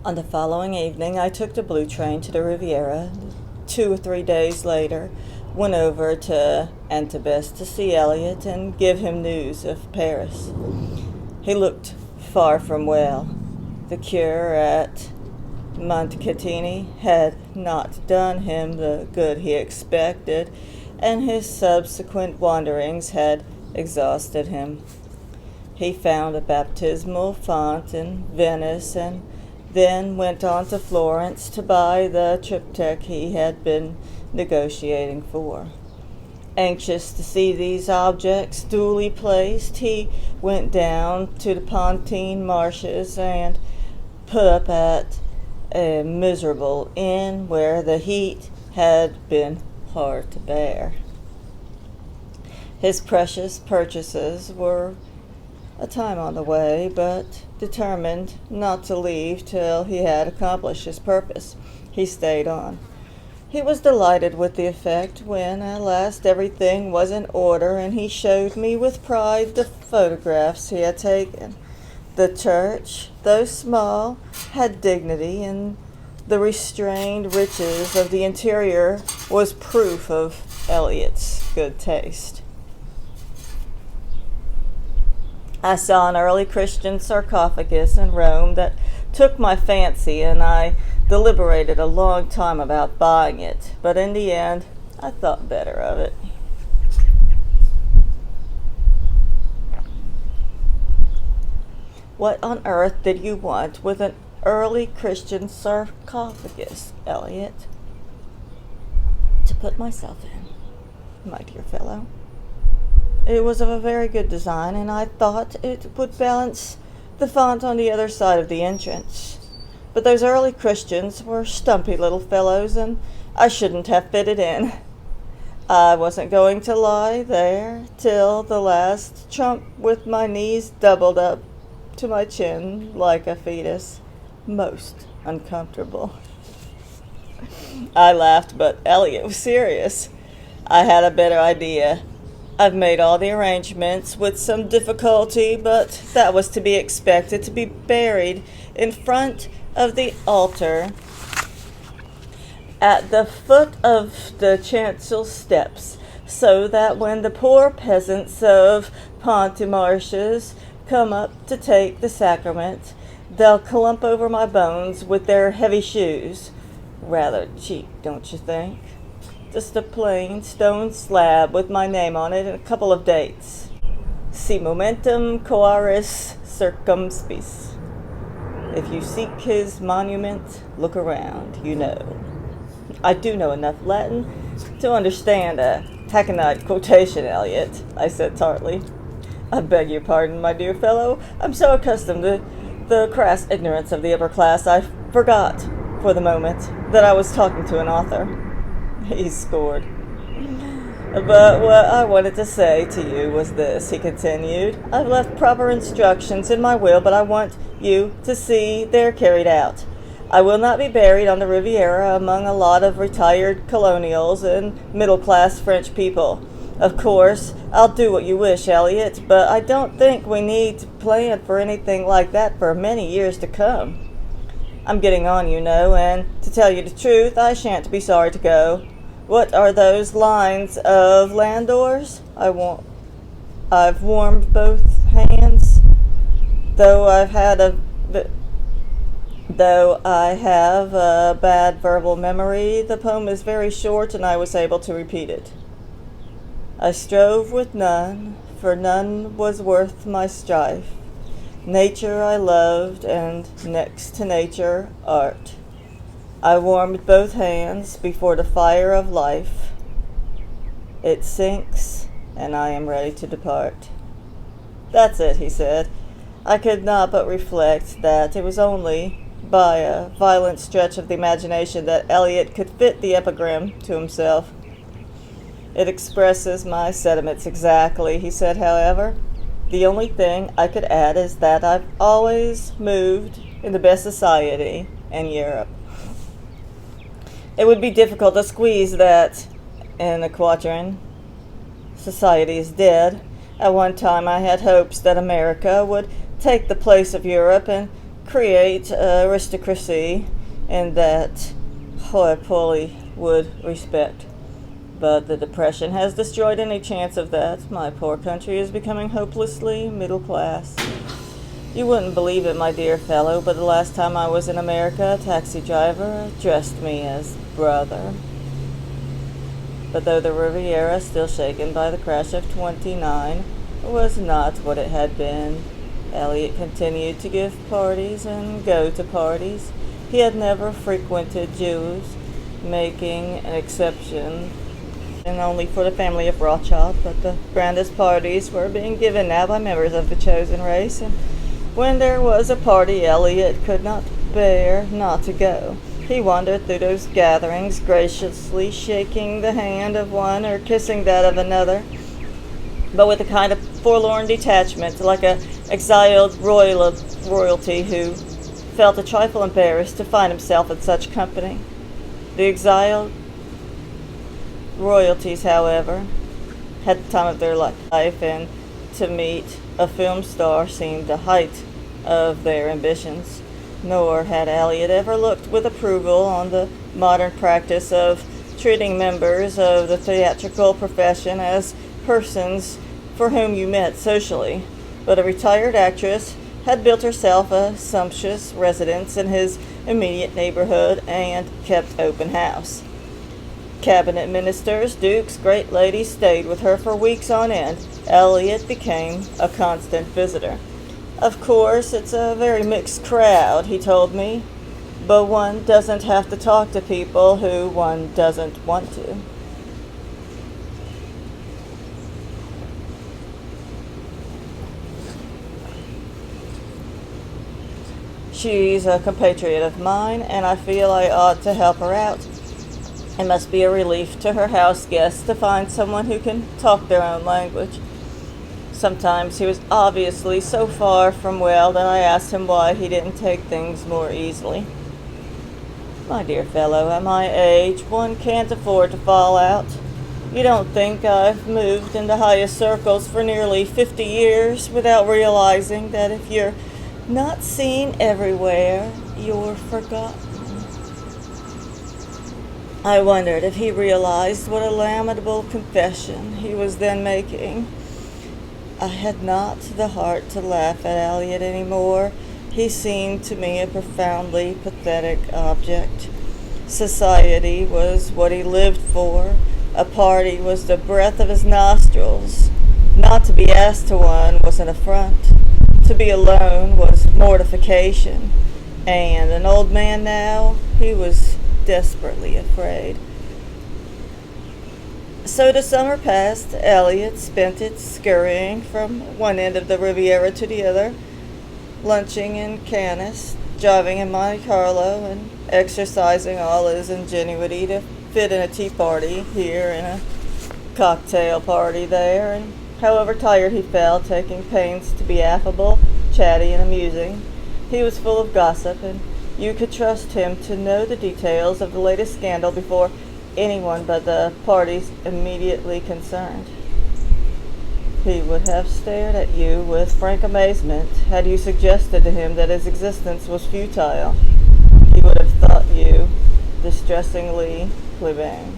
On the following evening, I took the blue train to the Riviera. 2 or 3 days later, went over to Antibes to see Elliot and give him news of Paris. He looked far from well. The cure at Montecatini had not done him the good he expected, and his subsequent wanderings had exhausted him. He found a baptismal font in Venice and then went on to Florence to buy the triptych he had been negotiating for. Anxious to see these objects duly placed, he went down to the Pontine marshes and put up at a miserable inn where the heat had been hard to bear. His precious purchases were a time on the way, but determined not to leave till he had accomplished his purpose, he stayed on. He was delighted with the effect when at last everything was in order, and he showed me with pride the photographs he had taken. The church, though small, had dignity, and the restrained riches of the interior was proof of Eliot's good taste. I saw an early Christian sarcophagus in Rome that took my fancy, and I deliberated a long time about buying it, but in the end I thought better of it. What on earth did you want with an early Christian sarcophagus, Elliot? To put myself in, my dear fellow. It was of a very good design, and I thought it would balance the font on the other side of the entrance. But those early Christians were stumpy little fellows, and I shouldn't have fitted in. I wasn't going to lie there till the last trump with my knees doubled up to my chin like a fetus. Most uncomfortable. I laughed, but Elliot was serious. I had a better idea. I've made all the arrangements with some difficulty, but that was to be expected, to be buried in front of the altar at the foot of the chancel steps, so that when the poor peasants of Pontimarches come up to take the sacrament, they'll clump over my bones with their heavy shoes. Rather cheap, don't you think? Just a plain stone slab with my name on it and a couple of dates. Si momentum coaris circumspice. If you seek his monument, look around, you know. I do know enough Latin to understand a hackneyed quotation, Elliot, I said tartly. I beg your pardon, my dear fellow. I'm so accustomed to the crass ignorance of the upper class, I forgot, for the moment, that I was talking to an author. He scored. But what I wanted to say to you was this, he continued. I've left proper instructions in my will, but I want you to see they're carried out. I will not be buried on the Riviera among a lot of retired colonials and middle-class French people. Of course, I'll do what you wish, Elliot, but I don't think we need to plan for anything like that for many years to come. I'm getting on, you know, and to tell you the truth, I shan't be sorry to go. What are those lines of Landor's? I've warmed both hands, though I have a bad verbal memory. The poem is very short, and I was able to repeat it. I strove with none, for none was worth my strife. Nature I loved, and next to nature, art. I warmed both hands before the fire of life. It sinks, and I am ready to depart. That's it, he said. I could not but reflect that it was only by a violent stretch of the imagination that Elliot could fit the epigram to himself. It expresses my sentiments exactly, he said, however. The only thing I could add is that I've always moved in the best society in Europe. It would be difficult to squeeze that in a quatrain. Society is dead. At one time I had hopes that America would take the place of Europe and create aristocracy and that Hoy would respect. But the Depression has destroyed any chance of that. My poor country is becoming hopelessly middle class. You wouldn't believe it, my dear fellow, but the last time I was in America, a taxi driver addressed me as brother. But though the Riviera, still shaken by the crash of 29, was not what it had been, Elliot continued to give parties and go to parties. He had never frequented Jews, making an exception and only for the family of Rothschild, but the grandest parties were being given now by members of the chosen race, and when there was a party, Elliot could not bear not to go. He wandered through those gatherings, graciously shaking the hand of one or kissing that of another, but with a kind of forlorn detachment, like an exiled royalty who felt a trifle embarrassed to find himself in such company. The exiled royalties, however, had the time of their life, and to meet a film star seemed the height of their ambitions. Nor had Elliot ever looked with approval on the modern practice of treating members of the theatrical profession as persons for whom you met socially. But a retired actress had built herself a sumptuous residence in his immediate neighborhood and kept open house. Cabinet ministers, dukes, great ladies stayed with her for weeks on end. Elliot became a constant visitor. Of course, it's a very mixed crowd, he told me, but one doesn't have to talk to people who one doesn't want to. She's a compatriot of mine, and I feel I ought to help her out. It must be a relief to her house guests to find someone who can talk their own language. Sometimes he was obviously so far from well that I asked him why he didn't take things more easily. My dear fellow, at my age, one can't afford to fall out. You don't think I've moved in the highest circles for nearly 50 years without realizing that if you're not seen everywhere, you're forgotten. I wondered if he realized what a lamentable confession he was then making. I had not the heart to laugh at Elliot anymore. He seemed to me a profoundly pathetic object. Society was what he lived for. A party was the breath of his nostrils. Not to be asked to one was an affront. To be alone was mortification. And an old man now, he was desperately afraid. So the summer passed. Elliot spent it scurrying from one end of the Riviera to the other, lunching in Cannes, driving in Monte Carlo, and exercising all his ingenuity to fit in a tea party here and a cocktail party there, and however tired he felt, taking pains to be affable, chatty, and amusing. He was full of gossip, and you could trust him to know the details of the latest scandal before anyone but the parties immediately concerned. He would have stared at you with frank amazement had you suggested to him that his existence was futile. He would have thought you distressingly plebeian.